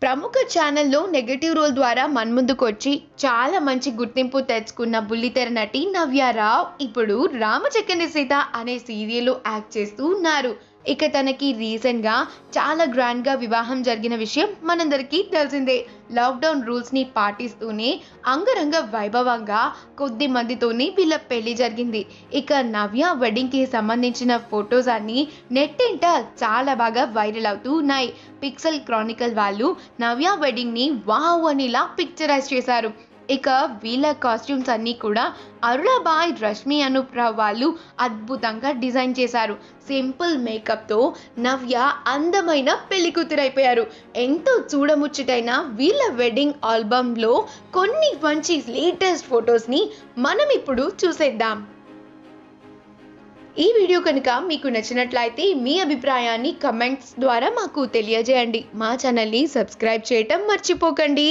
ప్రముఖ ఛానల్లో negative role ద్వారా మన్ముందుకొచ్చి చాలా మంచి గుర్తింపు తెచ్చుకున్న బుల్లితెర నటి నవ్యారావు ఇప్పుడు రామచక్కని సీత అనే సీరియల్లో యాక్ట్ చేస్తూ ఉన్నారు. ఇక తనకి రీసెంట్గా చాలా గ్రాండ్గా వివాహం జరిగిన విషయం మనందరికీ తెలిసిందే. లాక్డౌన్ రూల్స్ని పాటిస్తూనే అంగరంగ వైభవంగా కొద్ది మందితోనే వీళ్ళ పెళ్లి జరిగింది. ఇక నవ్య వెడ్డింగ్కి సంబంధించిన ఫొటోస్ అన్ని నెట్టింట చాలా బాగా వైరల్ అవుతూ ఉన్నాయి. పిక్సెల్ క్రానికల్ వాళ్ళు నవ్య వెడ్డింగ్ని వావ్ అనిలా పిక్చరైజ్ చేశారు. ఇక వీళ్ళ కాస్ట్యూమ్స్ అన్నీ కూడా అరుళాబాయ్, రష్మి అనుప్రావ్ వాళ్ళు అద్భుతంగా డిజైన్ చేశారు. సింపుల్ మేకప్తో నవ్య అందమైన పెళ్లి కూతురైపోయారు. ఎంతో చూడముచ్చటైన వీళ్ళ వెడ్డింగ్ ఆల్బమ్లో కొన్ని మంచి లేటెస్ట్ ఫొటోస్ని మనం ఇప్పుడు చూసేద్దాం. ఈ వీడియో కనుక మీకు నచ్చినట్లయితే మీ అభిప్రాయాన్ని కమెంట్స్ ద్వారా మాకు తెలియజేయండి. మా ఛానల్ని సబ్స్క్రైబ్ చేయటం మర్చిపోకండి.